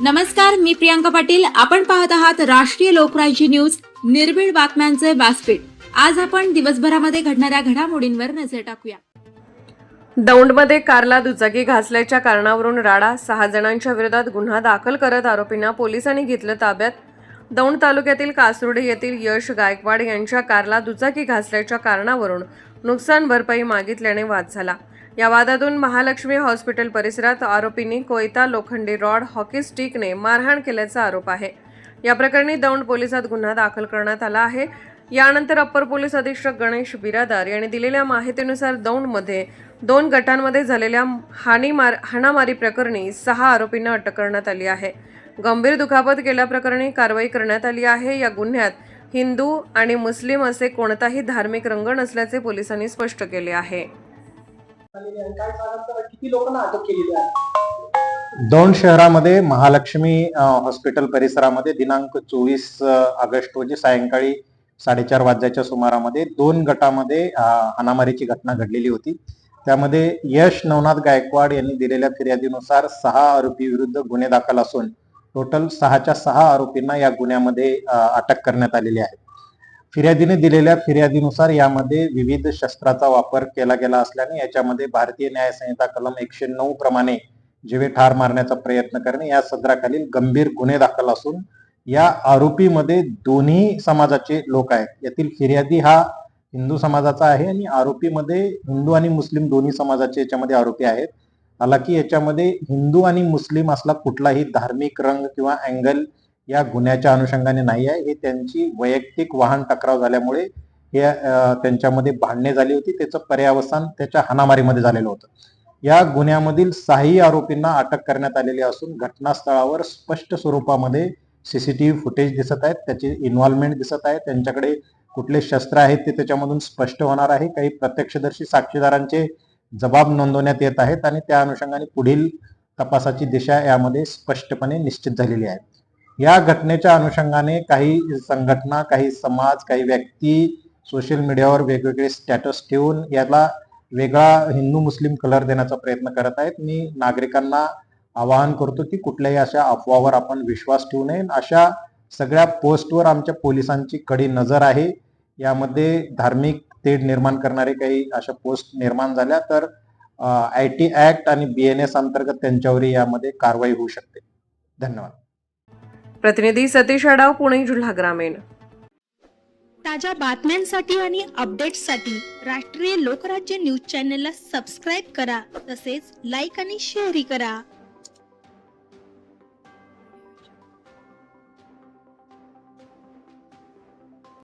नमस्कार, मी प्रियांका पाटील. आपण पाहत आहात राष्ट्रीय लोकराज्य न्यूज, निर्भीड बातम्यांचे व्यासपीठ. आज आपण दिवसभरामध्ये घडणाऱ्या घडामोडींवर नजर टाकूया. दौंडमध्ये कारला दुचाकी घासल्याच्या कारणावरून राडा. 6 जणांच्या विरोधात गुन्हा दाखल करत आरोपींना पोलिसांनी घेतलं ताब्यात. दौंड तालुक्यातील कासुर्डे येथील यश गायकवाड यांच्या कारला दुचाकी घासल्याच्या कारणावरून नुकसान भरपाई मागितल्याने वाद झाला. या वादातून महालक्ष्मी हॉस्पिटल परिसरात आरोपींनी कोयता, लोखंडी रॉड, हॉकी स्टिकने मारहाण केल्याचा आरोप आहे. या प्रकरणी दौंड पोलिसात गुन्हा दाखल करण्यात आला आहे. यानंतर अप्पर पोलीस अधीक्षक गणेश बिरादार यांनी दिलेल्या माहितीनुसार दौंडमध्ये 2 गटांमध्ये झालेल्या हाणामारी प्रकरणी 6 आरोपींना अटक करण्यात आली आहे. गंभीर दुखापत केल्याप्रकरणी कारवाई करण्यात आली आहे. या गुन्ह्यात हिंदू आणि मुस्लिम असे कोणताही धार्मिक रंग नसल्याचे पोलिसांनी स्पष्ट केले आहे. दौंड शहरामध्ये महालक्ष्मी हॉस्पिटल परिसरामध्ये दिनांक 24 ऑगस्ट रोजी सायंकाळी 4:30 वाजल्याच्या सुमारामध्ये 2 गटामध्ये हाणामारीची घटना घडलेली होती. त्यामध्ये यश नवनाथ गायकवाड यांनी दिलेल्या फिर्यादीनुसार 6 आरोपी विरुद्ध गुन्हे दाखल असून टोटल 6च्या 6 आरोपींना या गुन्ह्यामध्ये अटक करण्यात आलेली आहे. फिर्यादीने दिलेल्या फिर्यादीनुसार यामध्ये विविध शस्त्राचा वापर केला गेला असल्याने याच्यामध्ये भारतीय न्याय संहिता कलम 109 प्रमाणे जीवे ठार मारण्याचा प्रयत्न करणे या सदराखालील गंभीर गुन्हे दाखल असून या आरोपीमध्ये दोन्ही समाजाचे लोक आहेत. यातील फिर्यादी हा हिंदू समाजाचा आहे आणि आरोपीमध्ये हिंदू आणि मुस्लिम दोन्ही समाजाचे याच्यामध्ये आरोपी आहेत. हालाकी याच्यामध्ये हिंदू आणि मुस्लिम असला कुठलाही धार्मिक रंग किंवा अँगल या गुन्ह्याच्या अनुषंगाने नाही आहे. हे त्यांची वैयक्तिक वाहन टकराव झाल्यामुळे हे त्यांच्यामध्ये भांडणे झाली होती. त्याचं पर्यावसान त्याच्या हाणामारीमध्ये झालेलं होतं. या गुन्ह्यामधील 6 आरोपींना अटक करण्यात आलेली असून घटनास्थळावर स्पष्ट स्वरूपामध्ये सीसीटीव्ही फुटेज दिसत आहेत. त्याची इन्व्हॉल्वमेंट दिसत आहे. त्यांच्याकडे कुठले शस्त्र आहेत ते त्याच्यामधून स्पष्ट होणार आहे. काही प्रत्यक्षदर्शी साक्षीदारांचे जबाब नोंदवण्यात येत आहेत आणि त्या अनुषंगाने पुढील तपासाची दिशा यामध्ये स्पष्टपणे निश्चित झालेली आहे. या घटनेच्या अनुषंगाने काही संघटना, काही समाज, काही व्यक्ती सोशल मीडियावर वेगवेगळे स्टॅटस ठेवून याला वेगळा हिंदू मुस्लिम कलर देण्याचा प्रयत्न करत आहेत. मी नागरिकांना आवाहन करतो की कुठल्याही अशा अफवावर आपण विश्वास ठेवू नये. अशा सगळ्या पोस्टवर आमच्या पोलिसांची कडी नजर आहे. यामध्ये धार्मिक तेढ निर्माण करणारे काही अशा पोस्ट निर्माण झाल्या तर IT ऍक्ट आणि BNS अंतर्गत त्यांच्यावरही यामध्ये कारवाई होऊ शकते. धन्यवाद. प्रतिनिधी सतीश आडाव, पुणे जिल्हा ग्रामीण. ताज्या बातम्यांसाठी आणि अपडेट्ससाठी राष्ट्रीय लोकराज्य न्यूज चॅनलला सबस्क्राईब करा. तसेच लाईक आणि शेअरही करा.